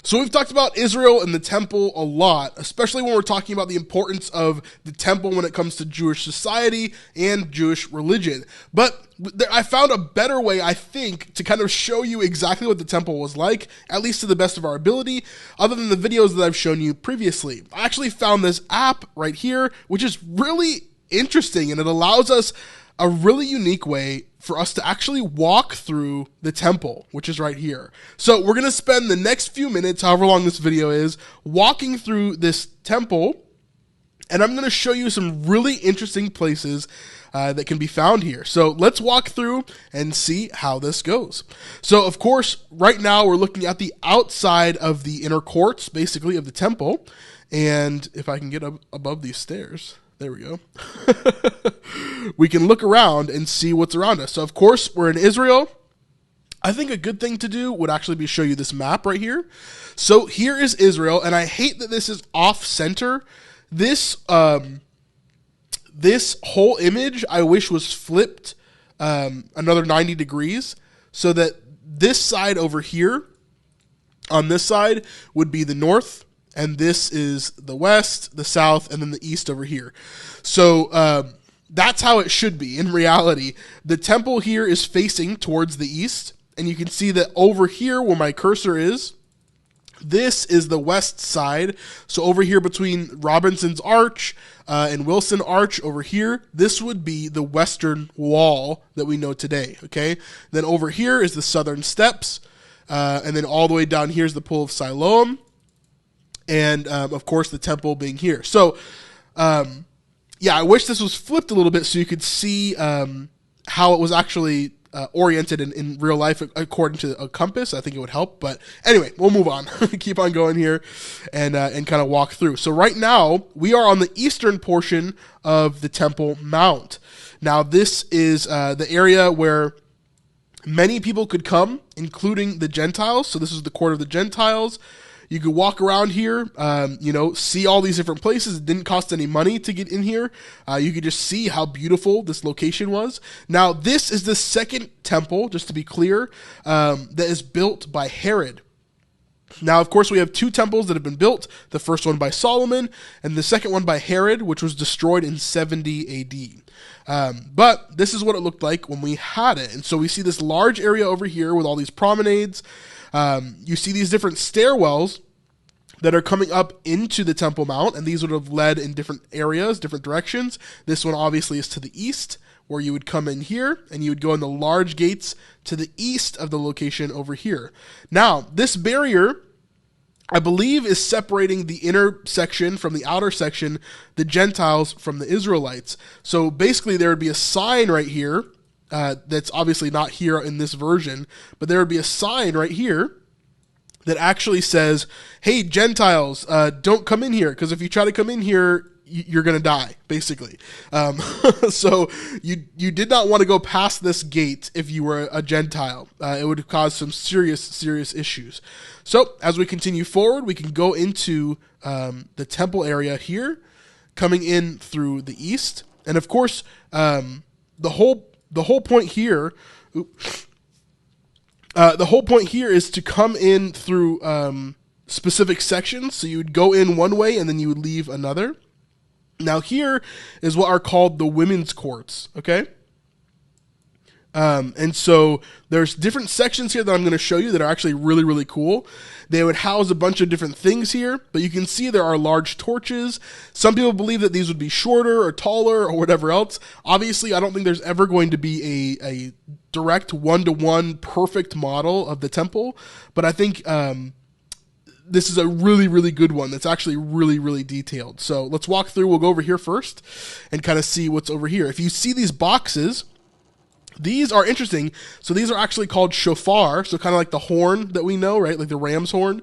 So we've talked about Israel and the temple a lot, especially when we're talking about the importance of the temple when it comes to Jewish society and Jewish religion. But I found a better way, I think, to kind of show you exactly what the temple was like, at least to the best of our ability, other than the videos that I've shown you previously. I actually found this app right here, which is really interesting, and it allows us a really unique way for us to actually walk through the temple, which is right here. So we're going to spend the next few minutes, however long this video is, walking through this temple, and I'm going to show you some really interesting places that can be found here. So let's walk through and see how this goes. So of course, right now we're looking at the outside of the inner courts, basically, of the temple, and if I can get up above these stairs, there we go. We can look around and see what's around us. So, of course, we're in Israel. I think a good thing to do would actually be show you this map right here. So here is Israel, and I hate that this is off-center. This whole image, I wish was flipped another 90 degrees so that this side over here, on this side, would be the north, and this is the west, the south, and then the east over here. So that's how it should be in reality. The temple here is facing towards the east, and you can see that over here where my cursor is, this is the west side. So over here between Robinson's Arch and Wilson Arch over here, this would be the western wall that we know today, okay? Then over here is the southern steps, and then all the way down here is the Pool of Siloam, and of course the temple being here. So yeah, I wish this was flipped a little bit so you could see how it was actually oriented in real life according to a compass. I think it would help. But anyway, we'll move on. Keep on going here and kind of walk through. So right now, we are on the eastern portion of the Temple Mount. Now, this is the area where many people could come, including the Gentiles. So this is the court of the Gentiles. You could walk around here, see all these different places. It didn't cost any money to get in here. You could just see how beautiful this location was. Now, this is the second temple, just to be clear, that is built by Herod. Now, of course, we have two temples that have been built, the first one by Solomon and the second one by Herod, which was destroyed in 70 AD. But this is what it looked like when we had it. And so we see this large area over here with all these promenades. You see these different stairwells that are coming up into the Temple Mount, and these would have led in different areas, different directions. This one obviously is to the east, where you would come in here, and you would go in the large gates to the east of the location over here. Now, this barrier, I believe, is separating the inner section from the outer section, the Gentiles from the Israelites. So basically, there would be a sign right here, that's obviously not here in this version, but there would be a sign right here that actually says, hey, Gentiles, don't come in here, because if you try to come in here, you're going to die, basically. So you did not want to go past this gate if you were a Gentile. It would cause some serious issues. So as we continue forward, we can go into the temple area here, coming in through the east. And of course, the whole point here, is to come in through specific sections. So you would go in one way and then you would leave another. Now here is what are called the women's courts, okay? And so there's different sections here that I'm going to show you that are actually really, really cool. They would house a bunch of different things here, but you can see there are large torches. Some people believe that these would be shorter or taller or whatever else. Obviously, I don't think there's ever going to be a direct one-to-one perfect model of the temple, but I think this is a really, really good one that's actually really, really detailed. So let's walk through. We'll go over here first and kind of see what's over here. If you see these boxes, these are interesting. So these are actually called shofar, so kind of like the horn that we know, right? Like the ram's horn.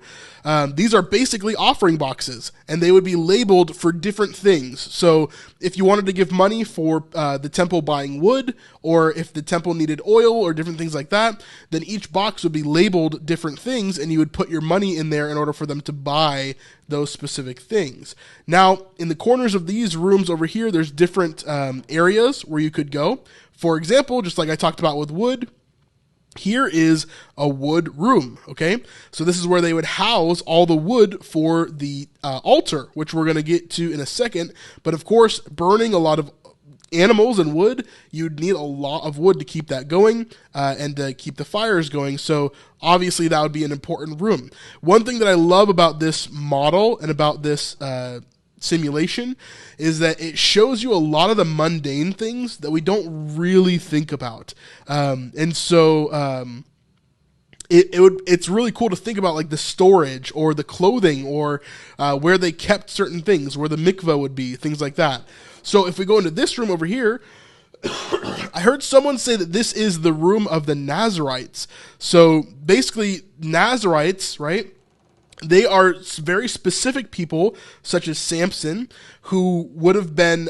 These are basically offering boxes, and they would be labeled for different things. So if you wanted to give money for the temple buying wood, or if the temple needed oil or different things like that, then each box would be labeled different things, and you would put your money in there in order for them to buy those specific things. Now, in the corners of these rooms over here, there's different areas where you could go. For example, just like I talked about with wood, here is a wood room, okay? So this is where they would house all the wood for the altar, which we're going to get to in a second. But of course, burning a lot of animals and wood, you'd need a lot of wood to keep that going and to keep the fires going. So obviously that would be an important room. One thing that I love about this model and about this simulation is that it shows you a lot of the mundane things that we don't really think about. It's really cool to think about, like the storage or the clothing or where they kept certain things, where the mikvah would be, things like that. So if we go into this room over here, I heard someone say that this is the room of the Nazarites. So basically Nazarites, right? They are very specific people, such as Samson, who would have been,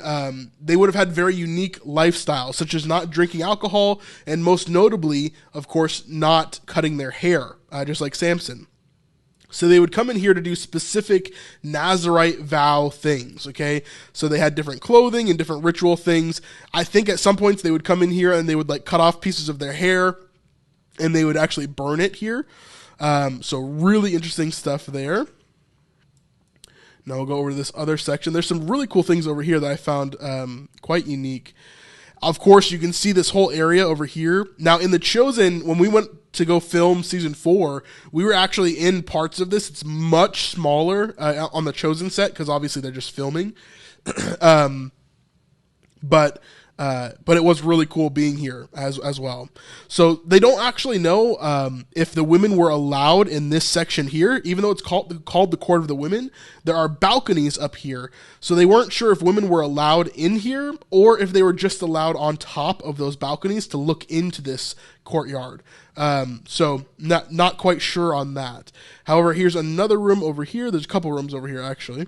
they would have had very unique lifestyles, such as not drinking alcohol, and most notably, of course, not cutting their hair, just like Samson. So they would come in here to do specific Nazarite vow things, okay? So they had different clothing and different ritual things. I think at some points they would come in here and they would like cut off pieces of their hair, and they would actually burn it here. So really interesting stuff there. Now we'll go over to this other section. There's some really cool things over here that I found quite unique. Of course, you can see this whole area over here. Now, in The Chosen, when we went to go film season 4, we were actually in parts of this. It's much smaller on the Chosen set because obviously they're just filming. But it was really cool being here as well. So they don't actually know if the women were allowed in this section here, even though it's called the Court of the Women. There are balconies up here, so they weren't sure if women were allowed in here or if they were just allowed on top of those balconies to look into this courtyard. So not quite sure on that. However, here's another room over here. There's a couple rooms over here actually.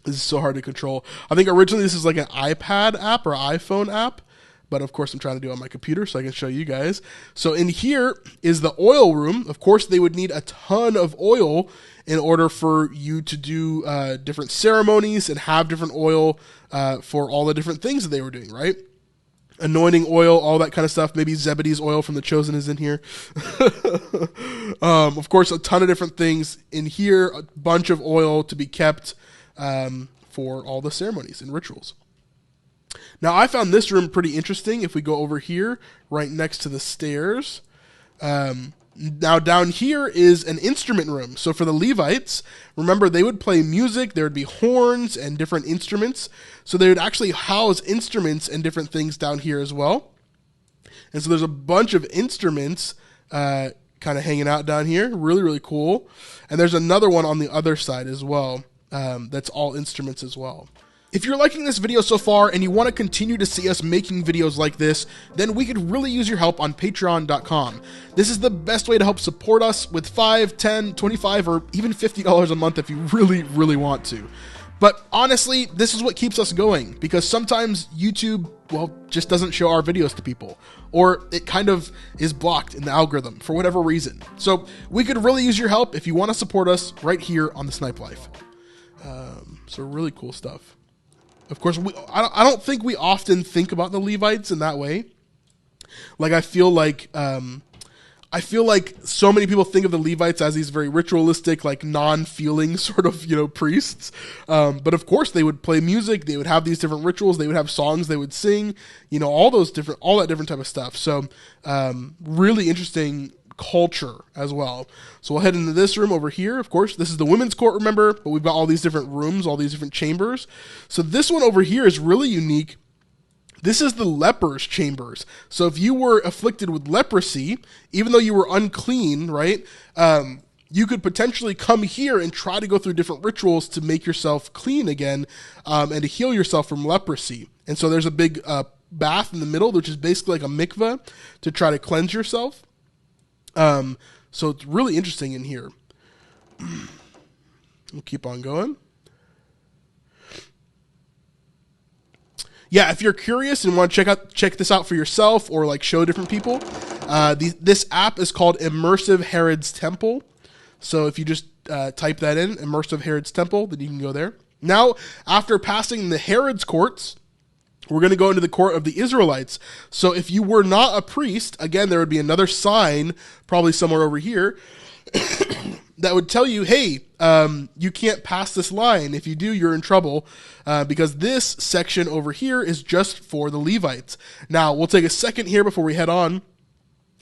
This is so hard to control. I think originally this is like an iPad app or iPhone app, but of course I'm trying to do it on my computer so I can show you guys. So in here is the oil room. Of course they would need a ton of oil in order for you to do different ceremonies and have different oil for all the different things that they were doing, right? Anointing oil, all that kind of stuff. Maybe Zebedee's oil from The Chosen is in here. Of course, a ton of different things in here, a bunch of oil to be kept for all the ceremonies and rituals. Now, I found this room pretty interesting. If we go over here, right next to the stairs. Now, down here is an instrument room. So for the Levites, remember, they would play music. There would be horns and different instruments. So they would actually house instruments and different things down here as well. And so there's a bunch of instruments kind of hanging out down here. Really, really cool. And there's another one on the other side as well. That's all instruments as well. If you're liking this video so far and you want to continue to see us making videos like this, then we could really use your help on patreon.com. This is the best way to help support us with $5, $10, $25, or even $50 a month if you really, really want to. But honestly, this is what keeps us going, because sometimes YouTube, well, just doesn't show our videos to people, or it kind of is blocked in the algorithm for whatever reason. So we could really use your help if you want to support us right here on The Snipe Life. So really cool stuff. Of course, I don't think we often think about the Levites in that way. Like I feel like so many people think of the Levites as these very ritualistic, like non-feeling sort of, priests. But of course they would play music. They would have these different rituals. They would have songs they would sing, all that different type of stuff. So, really interesting culture as well. So we'll head into this room over here. Of course, this is the women's court, remember, but we've got all these different rooms, all these different chambers. So this one over here is really unique. This is the lepers' chambers. So if you were afflicted with leprosy, even though you were unclean, right, you could potentially come here and try to go through different rituals to make yourself clean again, and to heal yourself from leprosy. And so there's a big bath in the middle, which is basically like a mikvah to try to cleanse yourself. So it's really interesting in here. We'll keep on going. Yeah, if you're curious and want to check this out for yourself or like show different people, this app is called Immersive Herod's Temple. So if you just type that in, Immersive Herod's Temple, then you can go there. Now, after passing the Herod's courts, We're going to go into the court of the Israelites. So if you were not a priest, again, there would be another sign, probably somewhere over here, that would tell you, hey, you can't pass this line. If you do, you're in trouble, because this section over here is just for the Levites. Now, we'll take a second here before we head on,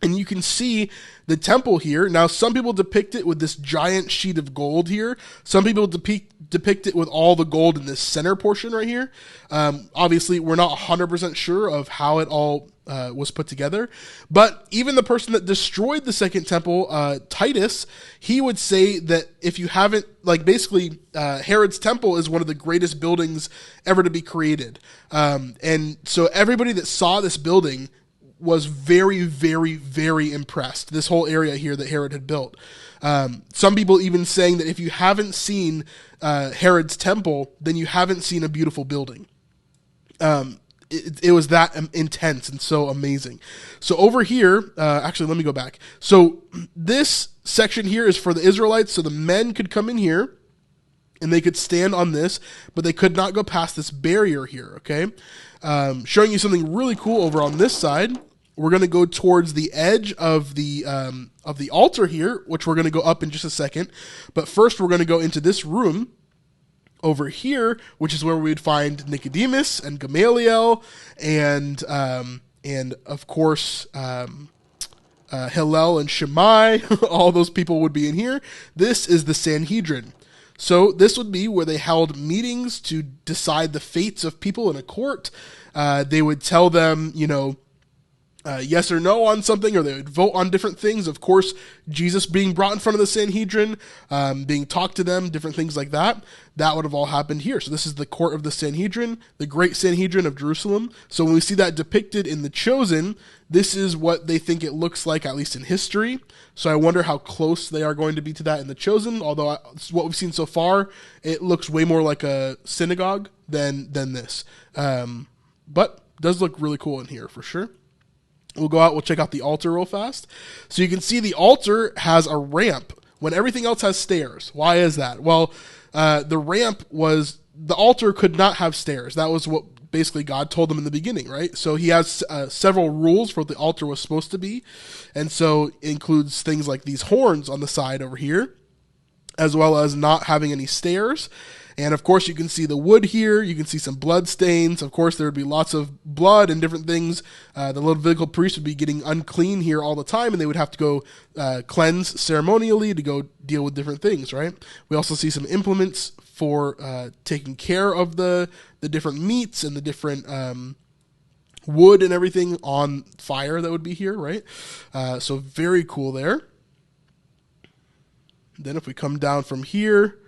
and you can see the temple here. Now, some people depict it with this giant sheet of gold here. Some people depict it with all the gold in this center portion right here. Obviously, we're not 100% sure of how it all was put together. But even the person that destroyed the second temple, Titus, he would say that if you haven't, like basically Herod's temple is one of the greatest buildings ever to be created. And so everybody that saw this building was very, very, very impressed. This whole area here that Herod had built. Some people even saying that if you haven't seen Herod's temple, then you haven't seen a beautiful building. It was that intense and so amazing. So over here, actually, let me go back. So this section here is for the Israelites. So the men could come in here and they could stand on this, but they could not go past this barrier here. Okay. Showing you something really cool over on this side. We're going to go towards the edge of the altar here, which we're going to go up in just a second. But first, we're going to go into this room over here, which is where we'd find Nicodemus and Gamaliel, and of course Hillel and Shammai. All those people would be in here. This is the Sanhedrin. So this would be where they held meetings to decide the fates of people in a court. They would tell them, yes or no on something, or they would vote on different things. Of course, Jesus being brought in front of the Sanhedrin, being talked to them, different things like that. That would have all happened here. So this is the court of the Sanhedrin, the great Sanhedrin of Jerusalem. So when we see that depicted in The Chosen, this is what they think it looks like, at least in history. So I wonder how close they are going to be to that in The Chosen. Although what we've seen so far, it looks way more like a synagogue than this. But does look really cool in here for sure. We'll go out, we'll check out the altar real fast. So you can see the altar has a ramp when everything else has stairs. Why is that? Well, the altar could not have stairs. That was what basically God told them in the beginning, right? So he has several rules for what the altar was supposed to be. And so it includes things like these horns on the side over here, as well as not having any stairs. And of course, you can see the wood here. You can see some blood stains. Of course, there would be lots of blood and different things. The Levitical priest would be getting unclean here all the time, and they would have to go cleanse ceremonially to go deal with different things, right? We also see some implements for taking care of the different meats and the different wood and everything on fire that would be here, right? So very cool there. Then if we come down from here,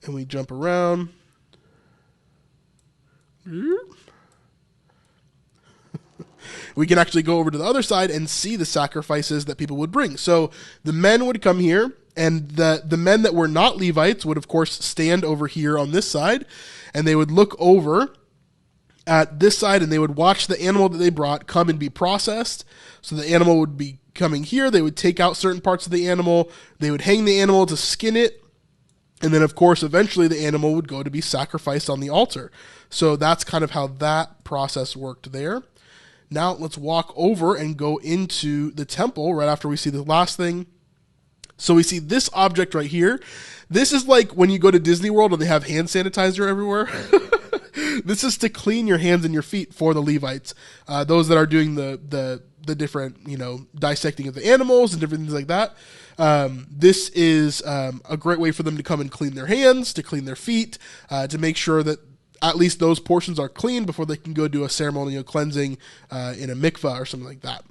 and we jump around. We can actually go over to the other side and see the sacrifices that people would bring. So the men would come here, and the men that were not Levites would, of course, stand over here on this side, and they would look over at this side, and they would watch the animal that they brought come and be processed. So the animal would be coming here. They would take out certain parts of the animal. They would hang the animal to skin it. And then, of course, eventually the animal would go to be sacrificed on the altar. So that's kind of how that process worked there. Now let's walk over and go into the temple right after we see the last thing. So we see this object right here. This is like when you go to Disney World and they have hand sanitizer everywhere. This is to clean your hands and your feet for the Levites. Those that are doing the different, dissecting of the animals and different things like that. This is a great way for them to come and clean their hands, to clean their feet, to make sure that at least those portions are clean before they can go do a ceremonial cleansing in a mikvah or something like that.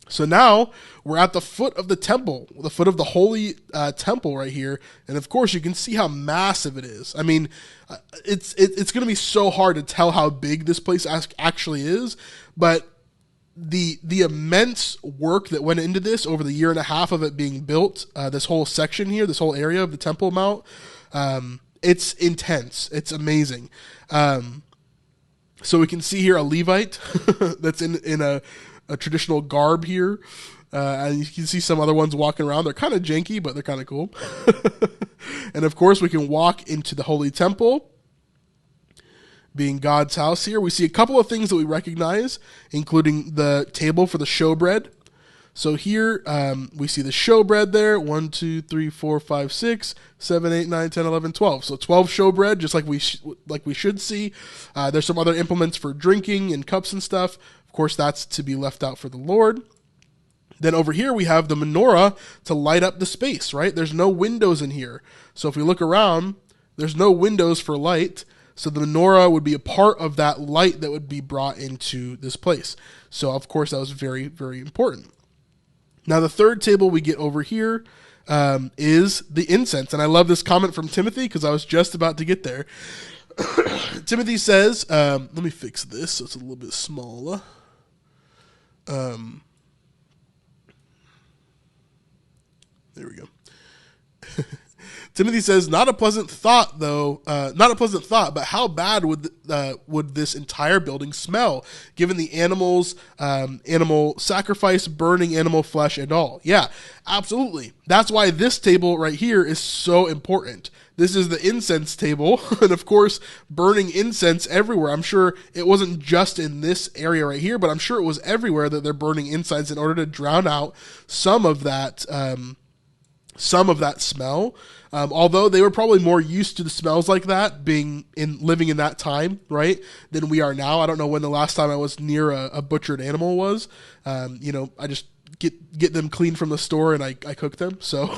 So now we're at the foot of the temple, the foot of the holy temple right here. And of course, you can see how massive it is. I mean, it's going to be so hard to tell how big this place actually is, but the immense work that went into this over the year and a half of it being built, this whole section here, this whole area of the Temple Mount, it's intense. It's amazing. So we can see here a Levite that's in a traditional garb here. And you can see some other ones walking around. They're kind of janky, but they're kind of cool. And of course, we can walk into the Holy Temple. being God's house here. We see a couple of things that we recognize, including the table for the showbread. So here we see the showbread there, 1, 2, 3, 4, 5, 6, 7, 8, 9, 10, 11, 12. So 12 showbread, just like we should see. There's some other implements for drinking and cups and stuff. Of course, that's to be left out for the Lord. Then over here we have the menorah to light up the space, right? There's no windows in here. So if we look around, there's no windows for light. So the menorah would be a part of that light that would be brought into this place. So of course that was very, very important. Now the third table we get over here is the incense. And I love this comment from Timothy because I was just about to get there. Timothy says, let me fix this so it's a little bit smaller. There we go. Timothy says, not a pleasant thought, but how bad would this entire building smell, given the animals, animal sacrifice, burning animal flesh and all? Yeah, absolutely. That's why this table right here is so important. This is the incense table, and of course, burning incense everywhere. I'm sure it wasn't just in this area right here, but I'm sure it was everywhere that they're burning incense in order to drown out some of that smell. Although they were probably more used to the smells like that, living in that time, right, than we are now. I don't know when the last time I was near a butchered animal was. I just get them clean from the store and I cook them. So,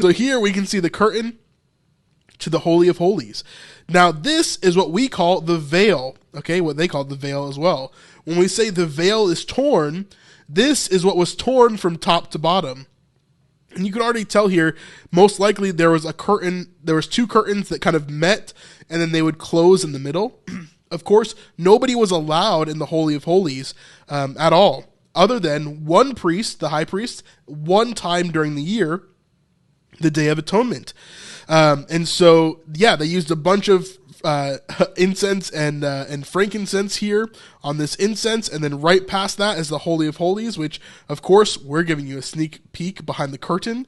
so here we can see the curtain to the Holy of Holies. Now this is what we call the veil. Okay, what they call the veil as well. When we say the veil is torn, this is what was torn from top to bottom. And you can already tell here, most likely there was two curtains that kind of met, and then they would close in the middle. Of course, nobody was allowed in the Holy of Holies at all, other than one priest, the high priest, one time during the year, the Day of Atonement. And so, yeah, they used a bunch of incense and frankincense here on this incense, and then right past that is the Holy of Holies, which of course we're giving you a sneak peek behind the curtain.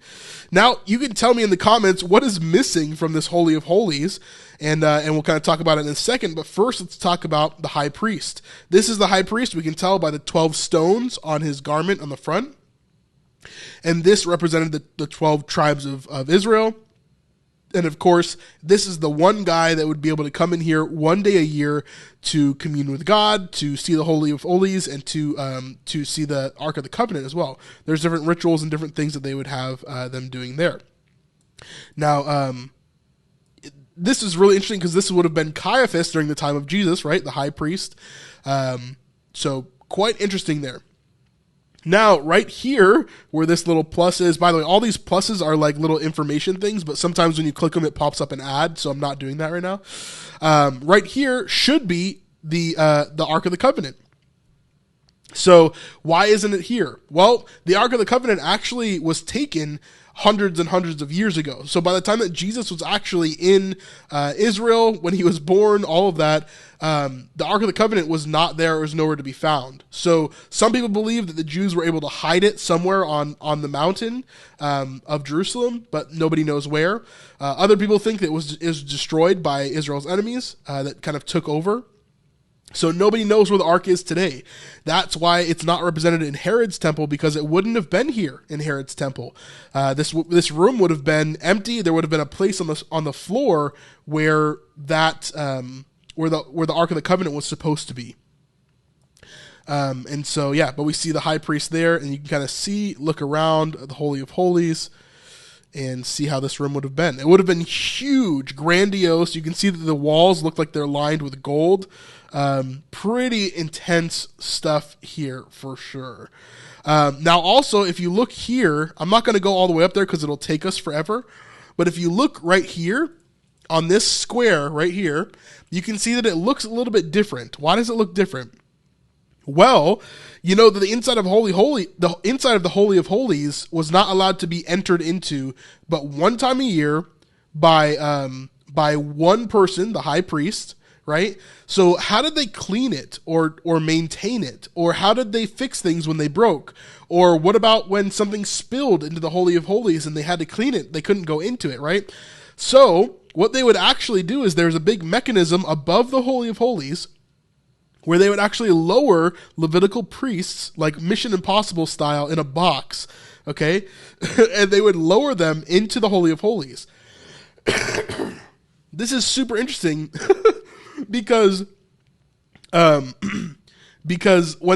Now you can tell me in the comments what is missing from this Holy of Holies, and we'll kind of talk about it in a second. But first, let's talk about the high priest. This is the high priest. We can tell by the 12 stones on his garment on the front, and this represented the 12 tribes of Israel. And of course, this is the one guy that would be able to come in here one day a year to commune with God, to see the Holy of Holies, and to see the Ark of the Covenant as well. There's different rituals and different things that they would have them doing there. Now, this is really interesting because this would have been Caiaphas during the time of Jesus, right? The high priest. So quite interesting there. Now, right here, where this little plus is, by the way, all these pluses are like little information things, but sometimes when you click them, it pops up an ad, so I'm not doing that right now. Right here should be the Ark of the Covenant. So why isn't it here? Well, the Ark of the Covenant actually was taken hundreds and hundreds of years ago. So by the time that Jesus was actually in Israel, when he was born, all of that, the Ark of the Covenant was not there. It was nowhere to be found. So some people believe that the Jews were able to hide it somewhere on the mountain of Jerusalem, but nobody knows where. Other people think that it was destroyed by Israel's enemies that kind of took over. So nobody knows where the ark is today. That's why it's not represented in Herod's temple, because it wouldn't have been here in Herod's temple. This room would have been empty. There would have been a place on the floor where where the Ark of the Covenant was supposed to be. And so yeah, but we see the high priest there, and you can kind of look around the Holy of Holies and see how this room would have been. It would have been huge, grandiose. You can see that the walls look like they're lined with gold. Pretty intense stuff here for sure. Now also, if you look here, I'm not going to go all the way up there because it'll take us forever. But if you look right here on this square right here, you can see that it looks a little bit different. Why does it look different? Well, you know that the inside of the Holy of Holies was not allowed to be entered into but one time a year by one person, the high priest, right? So how did they clean it or maintain it? Or how did they fix things when they broke? Or what about when something spilled into the Holy of Holies and they had to clean it? They couldn't go into it, right? So what they would actually do is there's a big mechanism above the Holy of Holies where they would actually lower Levitical priests, like Mission Impossible style, in a box, okay? And they would lower them into the Holy of Holies. This is super interesting because when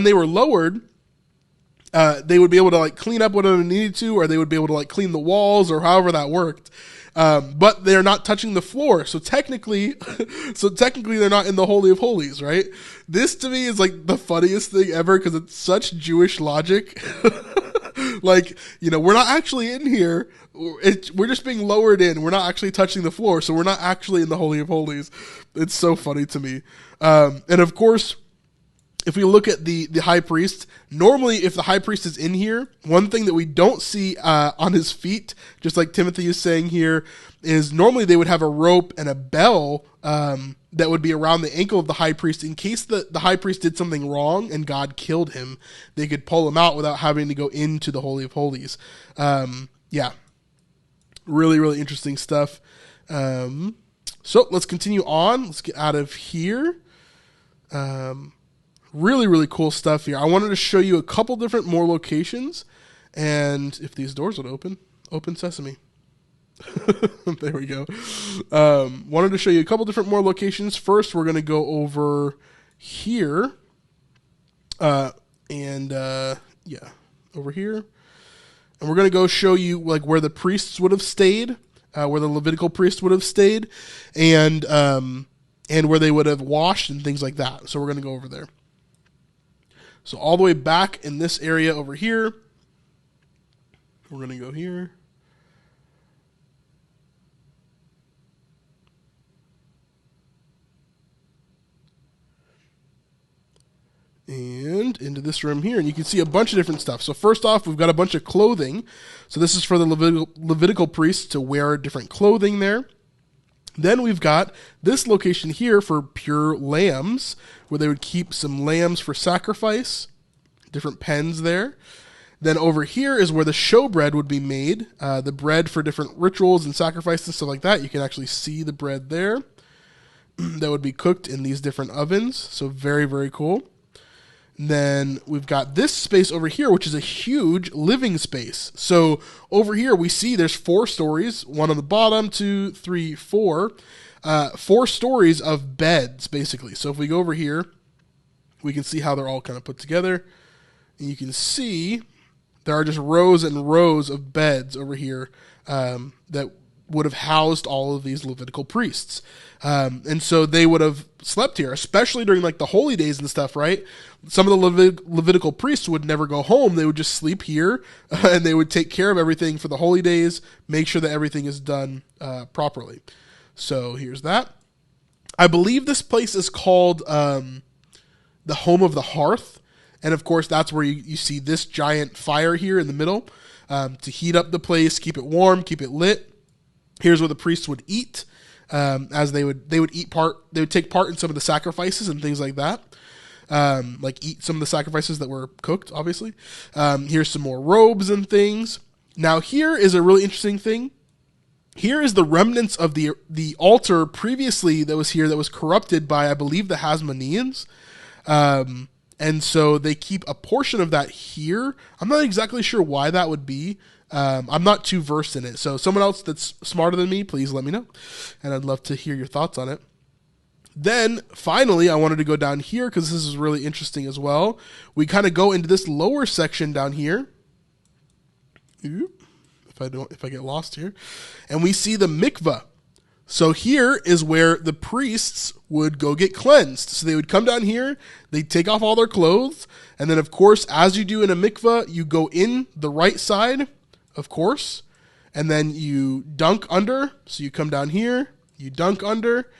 they were lowered, they would be able to like clean up whatever they needed to, or they would be able to like clean the walls, or however that worked. But they're not touching the floor, so technically they're not in the Holy of Holies, right? This to me is like the funniest thing ever because it's such Jewish logic. Like, we're not actually in here. We're just being lowered in. We're not actually touching the floor, so we're not actually in the Holy of Holies. It's so funny to me. And of course, if we look at the high priest, normally if the high priest is in here, one thing that we don't see on his feet, just like Timothy is saying here, is normally they would have a rope and a bell that would be around the ankle of the high priest in case the high priest did something wrong and God killed him. They could pull him out without having to go into the Holy of Holies. Yeah, really, really interesting stuff. So let's continue on. Let's get out of here. Really, really cool stuff here. I wanted to show you a couple different more locations. And if these doors would open sesame. There we go. Wanted to show you a couple different more locations. First, we're going to go over here. Over here. And we're going to go show you like where the priests would have stayed, where the Levitical priests would have stayed, and where they would have washed and things like that. So we're going to go over there. So all the way back in this area over here, we're going to go here. And into this room here, and you can see a bunch of different stuff. So first off, we've got a bunch of clothing. So this is for the Levitical priests to wear different clothing there. Then we've got this location here for pure lambs, where they would keep some lambs for sacrifice, different pens there. Then over here is where the showbread would be made, the bread for different rituals and sacrifices and stuff like that. You can actually see the bread there that would be cooked in these different ovens. So very, very cool. And then we've got this space over here, which is a huge living space. So over here we see there's 4 stories, one on the bottom, 2, 3, 4. 4 stories of beds, basically. So if we go over here, we can see how they're all kind of put together. And you can see there are just rows and rows of beds over here that would have housed all of these Levitical priests. And so they would have slept here, especially during like the holy days and stuff, right? Some of the Levitical priests would never go home. They would just sleep here and they would take care of everything for the holy days, make sure that everything is done properly. So here's that. I believe this place is called the Home of the Hearth. And of course, that's where you see this giant fire here in the middle to heat up the place, keep it warm, keep it lit. Here's where the priests would eat, as they would take part in some of the sacrifices and things like that, like eat some of the sacrifices that were cooked, obviously. Here's some more robes and things. Now here is a really interesting thing. Here is the remnants of the altar previously that was here that was corrupted by, I believe, the Hasmoneans. And so they keep a portion of that here. I'm not exactly sure why that would be. I'm not too versed in it. So someone else that's smarter than me, please let me know. And I'd love to hear your thoughts on it. Then finally, I wanted to go down here because this is really interesting as well. We kind of go into this lower section down here. If I get lost here. And we see the Mikvah. So here is where the priests would go get cleansed. So they would come down here, they'd take off all their clothes, and then of course, as you do in a mikvah, you go in the right side, of course, and then you dunk under. So you come down here, you dunk under,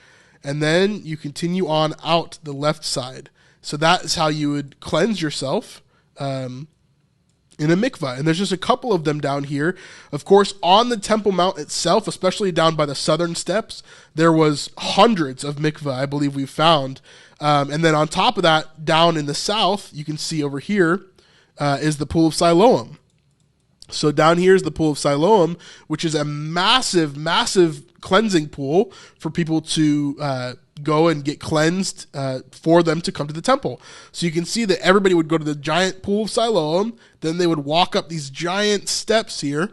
and then you continue on out the left side. So that is how you would cleanse yourself in a mikvah. And there's just a couple of them down here. Of course, on the Temple Mount itself, especially down by the southern steps, there was hundreds of mikvah, I believe we found. And then on top of that, down in the south, you can see over here is the Pool of Siloam. So down here is the Pool of Siloam, which is a massive, massive cleansing pool for people to go and get cleansed for them to come to the temple. So you can see that everybody would go to the giant pool of Siloam, then they would walk up these giant steps here,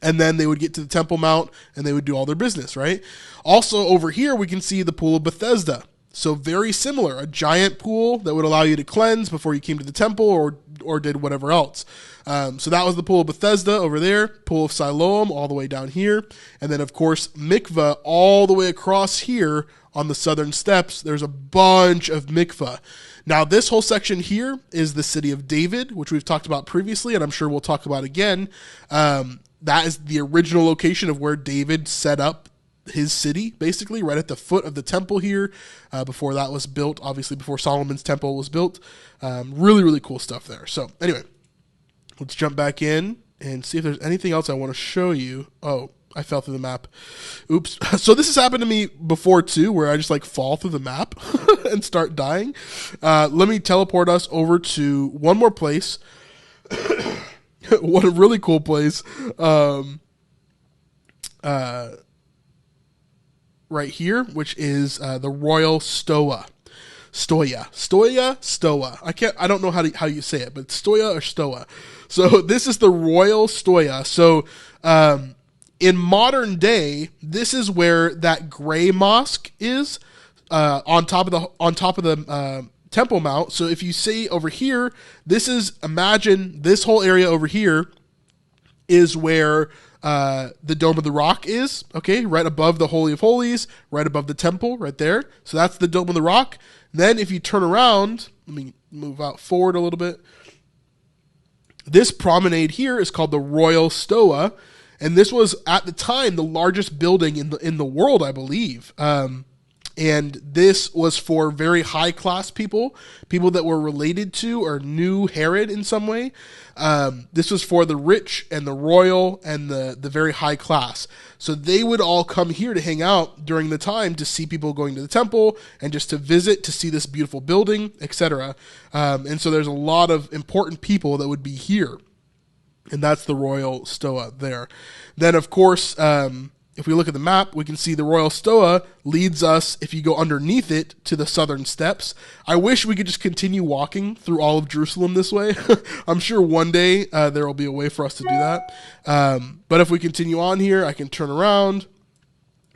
and then they would get to the Temple Mount, and they would do all their business, right? Also, over here, we can see the Pool of Bethesda. So very similar, a giant pool that would allow you to cleanse before you came to the temple or did whatever else. So that was the Pool of Bethesda over there, Pool of Siloam all the way down here, and then, of course, Mikvah all the way across here on the southern steps. There's a bunch of Mikvah. Now, this whole section here is the city of David, which we've talked about previously, and I'm sure we'll talk about again. That is the original location of where David set up his city, basically, right at the foot of the temple here, before that was built, obviously before Solomon's temple was built. Really, really cool stuff there. So anyway, let's jump back in and see if there's anything else I want to show you. Oh, I fell through the map. Oops. So this has happened to me before too, where I just like fall through the map and start dying. Let me teleport us over to one more place. What a really cool place. Right here, which is the Royal Stoa. Stoa. I don't know how you say it, but Stoa or Stoa. So this is the Royal Stoa. So in modern day, this is where that gray mosque is on top of the Temple Mount. So if you see over here, imagine this whole area over here is where the Dome of the Rock is, okay, right above the Holy of Holies, right above the temple, right there. So that's the Dome of the Rock. Then if you turn around, let me move out forward a little bit. This promenade here is called the Royal Stoa, and this was at the time the largest building in the world, I believe. And this was for very high class people that were related to or knew Herod in some way. This was for the rich and the royal and the very high class. So they would all come here to hang out during the time to see people going to the temple and just to visit, to see this beautiful building, etc. And so there's a lot of important people that would be here. And that's the Royal Stoa there. Then, of course, if we look at the map, we can see the Royal Stoa leads us, if you go underneath it, to the southern steps. I wish we could just continue walking through all of Jerusalem this way. I'm sure one day there will be a way for us to do that. But if we continue on here, I can turn around.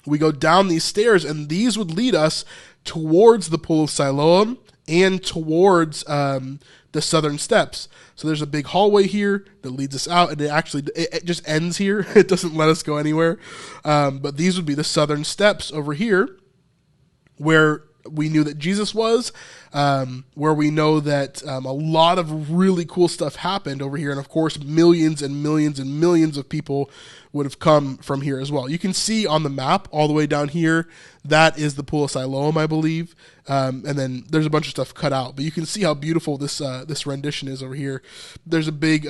We go down these stairs, and these would lead us towards the Pool of Siloam and towards the southern steps. So there's a big hallway here that leads us out, and it just ends here. It doesn't let us go anywhere. But these would be the southern steps over here, where we knew that Jesus was, where we know that a lot of really cool stuff happened over here. And of course, millions and millions and millions of people would have come from here as well. You can see on the map all the way down here, that is the Pool of Siloam, I believe. And then there's a bunch of stuff cut out, but you can see how beautiful this rendition is over here. There's a big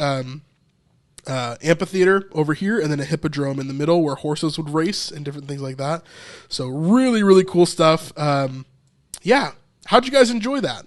amphitheater over here, and then a hippodrome in the middle where horses would race and different things like that. So really, really cool stuff. Yeah. How'd you guys enjoy that?